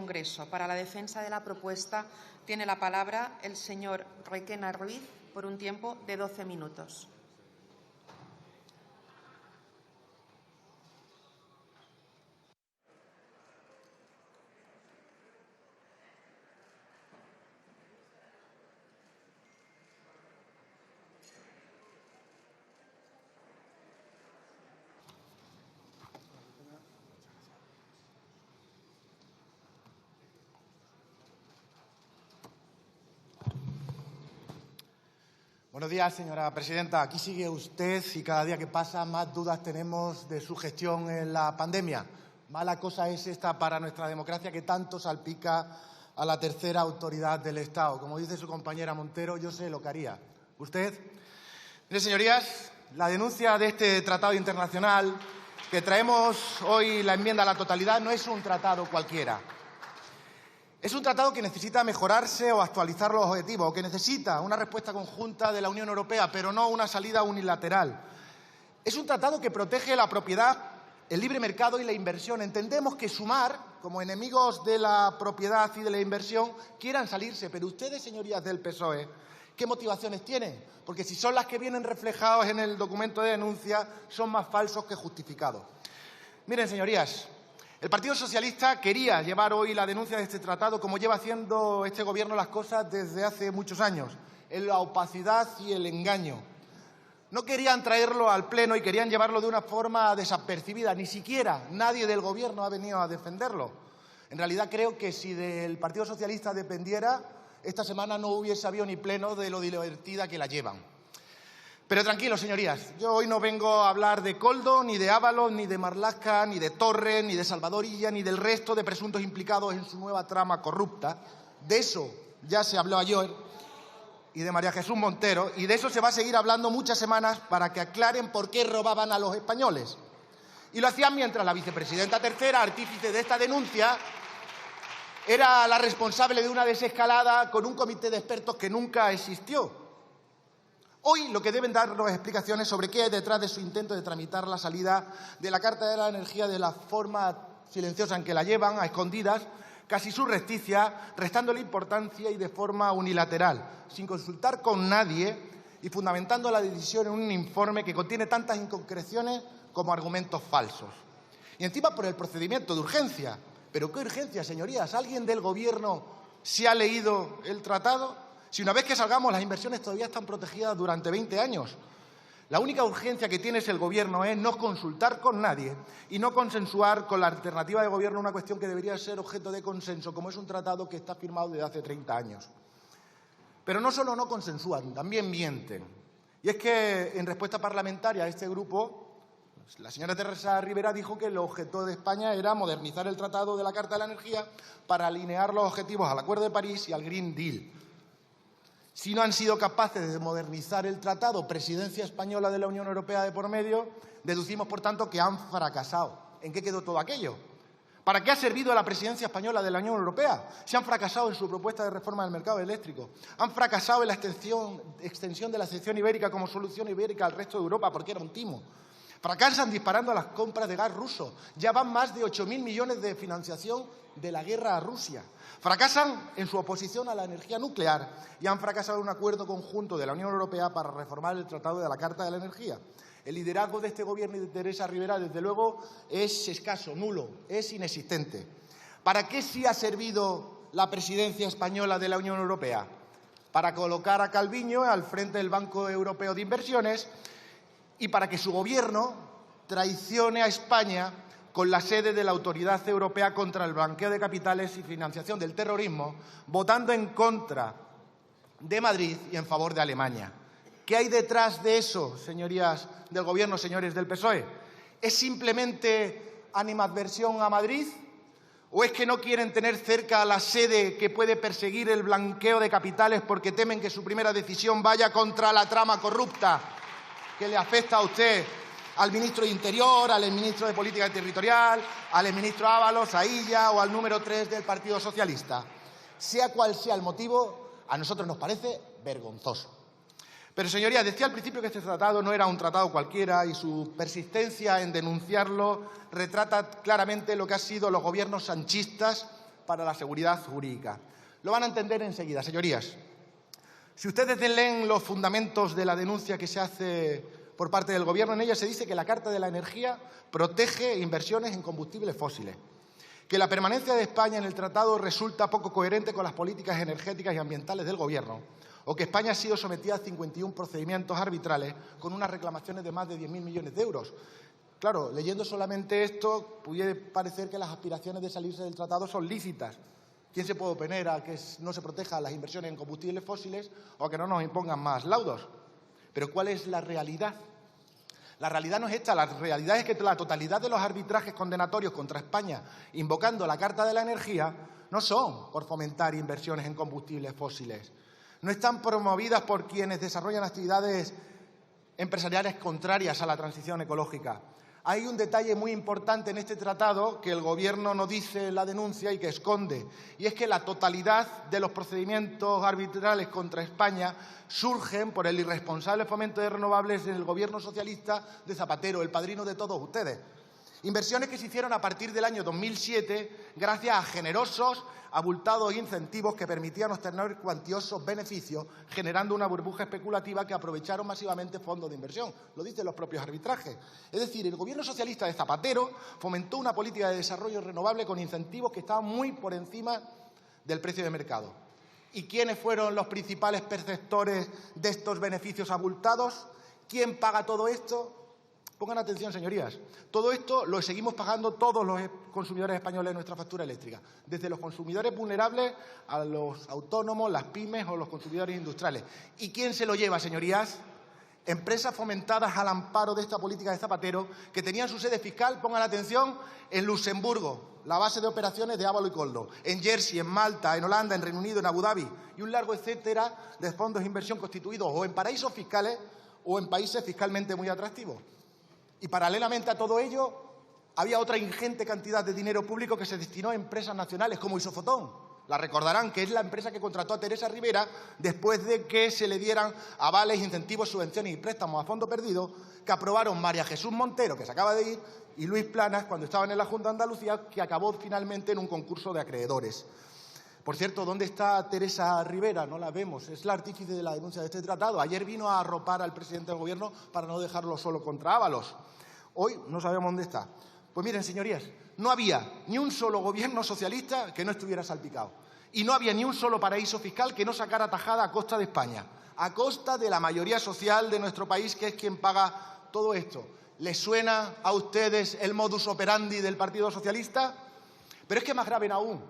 Congreso. Para la defensa de la propuesta tiene la palabra el señor Requena Ruiz por un tiempo de 12 minutos. Buenos días, señora presidenta. Aquí sigue usted y cada día que pasa más dudas tenemos de su gestión en la pandemia. Mala cosa es esta para nuestra democracia que tanto salpica a la tercera autoridad del Estado. Como dice su compañera Montero, yo sé lo que haría. ¿Usted? Mire, señorías, la denuncia de este tratado internacional que traemos hoy, la enmienda a la totalidad, no es un tratado cualquiera. Es un tratado que necesita mejorarse o actualizar los objetivos, o que necesita una respuesta conjunta de la Unión Europea, pero no una salida unilateral. Es un tratado que protege la propiedad, el libre mercado y la inversión. Entendemos que Sumar, como enemigos de la propiedad y de la inversión, quieran salirse. Pero ustedes, señorías del PSOE, ¿qué motivaciones tienen? Porque si son las que vienen reflejadas en el documento de denuncia, son más falsos que justificados. Miren, señorías, el Partido Socialista quería llevar hoy la denuncia de este tratado como lleva haciendo este Gobierno las cosas desde hace muchos años, en la opacidad y el engaño. No querían traerlo al Pleno y querían llevarlo de una forma desapercibida. Ni siquiera nadie del Gobierno ha venido a defenderlo. En realidad creo que si del Partido Socialista dependiera, esta semana no hubiese habido ni Pleno de lo divertida que la llevan. Pero tranquilos, señorías, yo hoy no vengo a hablar de Koldo, ni de Ábalos, ni de Marlaska, ni de Torres, ni de Salvador Illa, ni del resto de presuntos implicados en su nueva trama corrupta. De eso ya se habló ayer, y de María Jesús Montero, y de eso se va a seguir hablando muchas semanas para que aclaren por qué robaban a los españoles. Y lo hacían mientras la vicepresidenta tercera, artífice de esta denuncia, era la responsable de una desescalada con un comité de expertos que nunca existió. Hoy lo que deben darnos explicaciones sobre qué hay detrás de su intento de tramitar la salida de la Carta de la Energía de la forma silenciosa en que la llevan, a escondidas, casi surrepticia, restándole importancia y de forma unilateral, sin consultar con nadie y fundamentando la decisión en un informe que contiene tantas inconcreciones como argumentos falsos. Y encima por el procedimiento de urgencia. ¿Pero qué urgencia, señorías? ¿Alguien del Gobierno se ha leído el tratado? Si una vez que salgamos las inversiones todavía están protegidas durante 20 años. La única urgencia que tiene el Gobierno es no consultar con nadie y no consensuar con la alternativa de Gobierno una cuestión que debería ser objeto de consenso, como es un tratado que está firmado desde hace 30 años. Pero no solo no consensúan, también mienten. Y es que en respuesta parlamentaria a este grupo, la señora Teresa Rivera dijo que el objeto de España era modernizar el Tratado de la Carta de la Energía para alinear los objetivos al Acuerdo de París y al Green Deal. Si no han sido capaces de modernizar el tratado, presidencia española de la Unión Europea de por medio, deducimos, por tanto, que han fracasado. ¿En qué quedó todo aquello? ¿Para qué ha servido a la presidencia española de la Unión Europea? Si han fracasado en su propuesta de reforma del mercado eléctrico, han fracasado en la extensión de la sección ibérica como solución ibérica al resto de Europa, porque era un timo. Fracasan disparando a las compras de gas ruso. Ya van más de 8.000 millones de financiación de la guerra a Rusia. Fracasan en su oposición a la energía nuclear y han fracasado en un acuerdo conjunto de la Unión Europea para reformar el Tratado de la Carta de la Energía. El liderazgo de este Gobierno y de Teresa Rivera, desde luego, es escaso, nulo, es inexistente. ¿Para qué sí ha servido la presidencia española de la Unión Europea? Para colocar a Calviño al frente del Banco Europeo de Inversiones y para que su Gobierno traicione a España con la sede de la Autoridad Europea contra el Blanqueo de Capitales y Financiación del Terrorismo, votando en contra de Madrid y en favor de Alemania. ¿Qué hay detrás de eso, señorías del Gobierno, señores del PSOE? ¿Es simplemente animadversión a Madrid? ¿O es que no quieren tener cerca la sede que puede perseguir el blanqueo de capitales porque temen que su primera decisión vaya contra la trama corrupta que le afecta a usted, al ministro de Interior, al ministro de Política Territorial, al ministro Ábalos, a Illa o al número 3 del Partido Socialista? Sea cual sea el motivo, a nosotros nos parece vergonzoso. Pero, señorías, decía al principio que este tratado no era un tratado cualquiera y su persistencia en denunciarlo retrata claramente lo que han sido los gobiernos sanchistas para la seguridad jurídica. Lo van a entender enseguida, señorías. Si ustedes leen los fundamentos de la denuncia que se hace por parte del Gobierno, en ella se dice que la Carta de la Energía protege inversiones en combustibles fósiles, que la permanencia de España en el tratado resulta poco coherente con las políticas energéticas y ambientales del Gobierno, o que España ha sido sometida a 51 procedimientos arbitrales con unas reclamaciones de más de 10.000 millones de euros. Claro, leyendo solamente esto, pudiera parecer que las aspiraciones de salirse del tratado son lícitas. ¿Quién se puede oponer a que no se protejan las inversiones en combustibles fósiles o a que no nos impongan más laudos? Pero ¿cuál es la realidad? La realidad no es esta, la realidad es que la totalidad de los arbitrajes condenatorios contra España, invocando la Carta de la Energía, no son por fomentar inversiones en combustibles fósiles. No están promovidas por quienes desarrollan actividades empresariales contrarias a la transición ecológica. Hay un detalle muy importante en este tratado que el Gobierno no dice en la denuncia y que esconde, y es que la totalidad de los procedimientos arbitrales contra España surgen por el irresponsable fomento de renovables en el Gobierno socialista de Zapatero, el padrino de todos ustedes. Inversiones que se hicieron a partir del año 2007 gracias a generosos, abultados incentivos que permitían obtener cuantiosos beneficios, generando una burbuja especulativa que aprovecharon masivamente fondos de inversión. Lo dicen los propios arbitrajes. Es decir, el Gobierno socialista de Zapatero fomentó una política de desarrollo renovable con incentivos que estaban muy por encima del precio de mercado. ¿Y quiénes fueron los principales perceptores de estos beneficios abultados? ¿Quién paga todo esto? Pongan atención, señorías. Todo esto lo seguimos pagando todos los consumidores españoles de nuestra factura eléctrica, desde los consumidores vulnerables a los autónomos, las pymes o los consumidores industriales. ¿Y quién se lo lleva, señorías? Empresas fomentadas al amparo de esta política de Zapatero, que tenían su sede fiscal, pongan atención, en Luxemburgo, la base de operaciones de Ávalo y Coldo, en Jersey, en Malta, en Holanda, en Reino Unido, en Abu Dhabi, y un largo etcétera de fondos de inversión constituidos o en paraísos fiscales o en países fiscalmente muy atractivos. Y paralelamente a todo ello, había otra ingente cantidad de dinero público que se destinó a empresas nacionales como Isofotón. La recordarán, que es la empresa que contrató a Teresa Rivera después de que se le dieran avales, incentivos, subvenciones y préstamos a fondo perdido que aprobaron María Jesús Montero, que se acaba de ir, y Luis Planas cuando estaban en la Junta de Andalucía, que acabó finalmente en un concurso de acreedores. Por cierto, ¿dónde está Teresa Rivera? No la vemos. Es la artífice de la denuncia de este tratado. Ayer vino a arropar al presidente del Gobierno para no dejarlo solo contra Ábalos. Hoy no sabemos dónde está. Pues miren, señorías, no había ni un solo gobierno socialista que no estuviera salpicado. Y no había ni un solo paraíso fiscal que no sacara tajada a costa de España, a costa de la mayoría social de nuestro país, que es quien paga todo esto. ¿Les suena a ustedes el modus operandi del Partido Socialista? Pero es que más grave aún.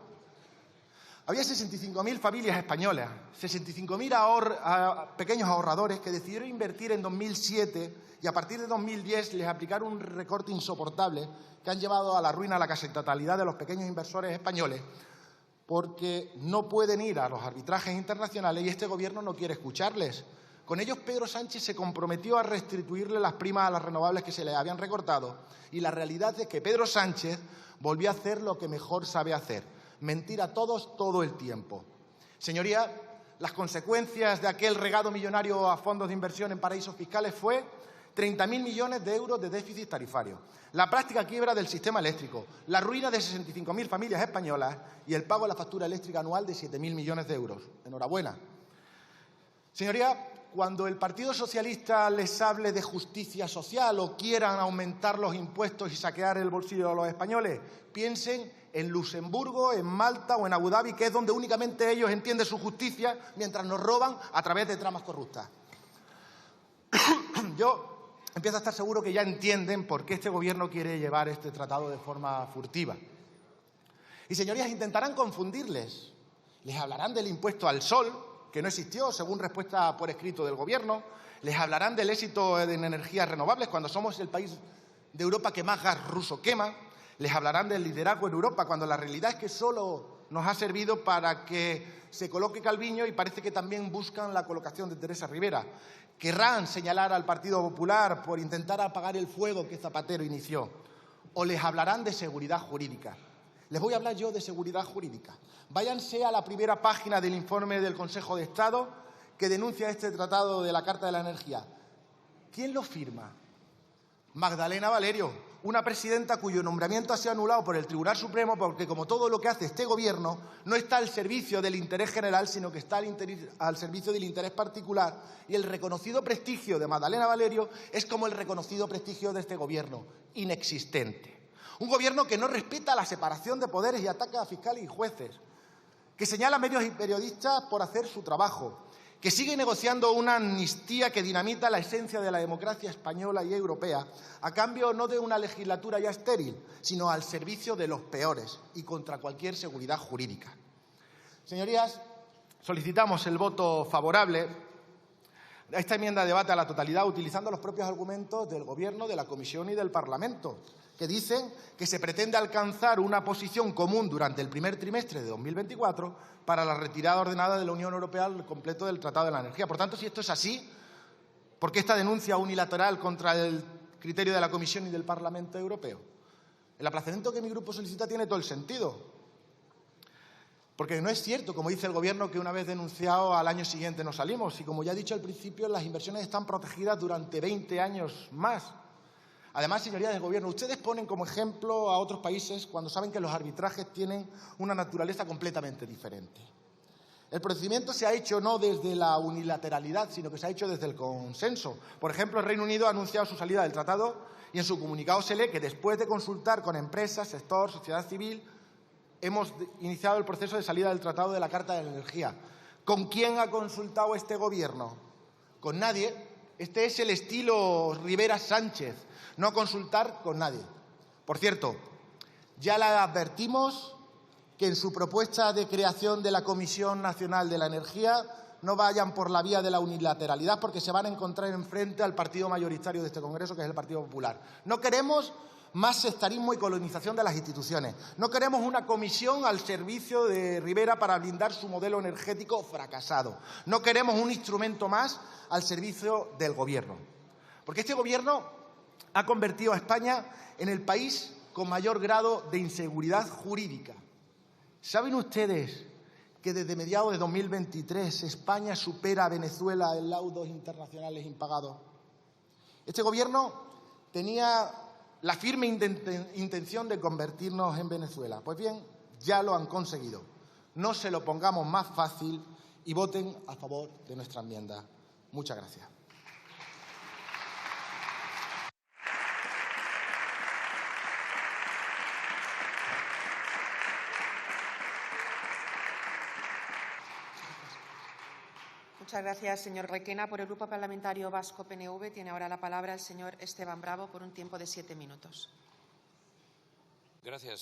Había 65.000 familias españolas, 65.000 pequeños ahorradores que decidieron invertir en 2007 y a partir de 2010 les aplicaron un recorte insoportable que han llevado a la ruina a la casi totalidad de los pequeños inversores españoles porque no pueden ir a los arbitrajes internacionales y este Gobierno no quiere escucharles. Con ellos Pedro Sánchez se comprometió a restituirle las primas a las renovables que se le habían recortado y la realidad es que Pedro Sánchez volvió a hacer lo que mejor sabe hacer: mentir a todos todo el tiempo. Señoría, las consecuencias de aquel regado millonario a fondos de inversión en paraísos fiscales fue 30.000 millones de euros de déficit tarifario, la práctica quiebra del sistema eléctrico, la ruina de 65.000 familias españolas y el pago de la factura eléctrica anual de 7.000 millones de euros. Enhorabuena. Señoría, cuando el Partido Socialista les hable de justicia social o quieran aumentar los impuestos y saquear el bolsillo de los españoles, piensen en Luxemburgo, en Malta o en Abu Dhabi, que es donde únicamente ellos entienden su justicia mientras nos roban a través de tramas corruptas. Yo empiezo a estar seguro que ya entienden por qué este Gobierno quiere llevar este tratado de forma furtiva. Y, señorías, intentarán confundirles. Les hablarán del impuesto al sol, que no existió, según respuesta por escrito del Gobierno. Les hablarán del éxito en energías renovables, cuando somos el país de Europa que más gas ruso quema. Les hablarán del liderazgo en Europa, cuando la realidad es que solo nos ha servido para que se coloque Calviño y parece que también buscan la colocación de Teresa Rivera. Querrán señalar al Partido Popular por intentar apagar el fuego que Zapatero inició. O les hablarán de seguridad jurídica. Les voy a hablar yo de seguridad jurídica. Váyanse a la primera página del informe del Consejo de Estado que denuncia este tratado de la Carta de la Energía. ¿Quién lo firma? Magdalena Valerio, una presidenta cuyo nombramiento ha sido anulado por el Tribunal Supremo porque, como todo lo que hace este Gobierno, no está al servicio del interés general, sino que está al servicio del interés particular. Y el reconocido prestigio de Magdalena Valerio es como el reconocido prestigio de este Gobierno, inexistente. Un Gobierno que no respeta la separación de poderes y ataca a fiscales y jueces, que señala a medios y periodistas por hacer su trabajo, que sigue negociando una amnistía que dinamita la esencia de la democracia española y europea, a cambio no de una legislatura ya estéril, sino al servicio de los peores y contra cualquier seguridad jurídica. Señorías, solicitamos el voto favorable a esta enmienda de debate a la totalidad, utilizando los propios argumentos del Gobierno, de la Comisión y del Parlamento, que dicen que se pretende alcanzar una posición común durante el primer trimestre de 2024 para la retirada ordenada de la Unión Europea al completo del Tratado de la Energía. Por tanto, si esto es así, ¿por qué esta denuncia unilateral contra el criterio de la Comisión y del Parlamento Europeo? El aplazamiento que mi grupo solicita tiene todo el sentido, porque no es cierto, como dice el Gobierno, que una vez denunciado al año siguiente nos salimos. Y como ya he dicho al principio, las inversiones están protegidas durante 20 años más. Además, señorías del Gobierno, ustedes ponen como ejemplo a otros países cuando saben que los arbitrajes tienen una naturaleza completamente diferente. El procedimiento se ha hecho no desde la unilateralidad, sino que se ha hecho desde el consenso. Por ejemplo, el Reino Unido ha anunciado su salida del tratado y en su comunicado se lee que después de consultar con empresas, sector, sociedad civil, hemos iniciado el proceso de salida del Tratado de la Carta de la Energía. ¿Con quién ha consultado este Gobierno? Con nadie. Este es el estilo Rivera Sánchez, no consultar con nadie. Por cierto, ya le advertimos que en su propuesta de creación de la Comisión Nacional de la Energía no vayan por la vía de la unilateralidad, porque se van a encontrar enfrente al partido mayoritario de este Congreso, que es el Partido Popular. No queremos más sectarismo y colonización de las instituciones. No queremos una comisión al servicio de Rivera para blindar su modelo energético fracasado. No queremos un instrumento más al servicio del Gobierno. Porque este Gobierno ha convertido a España en el país con mayor grado de inseguridad jurídica. ¿Saben ustedes que desde mediados de 2023 España supera a Venezuela en laudos internacionales impagados? Este Gobierno tenía la firme intención de convertirnos en Venezuela. Pues bien, ya lo han conseguido. No se lo pongamos más fácil y voten a favor de nuestra enmienda. Muchas gracias. Muchas gracias, señor Requena. Por el Grupo Parlamentario Vasco PNV tiene ahora la palabra el señor Esteban Bravo por un tiempo de 7 minutos. Gracias.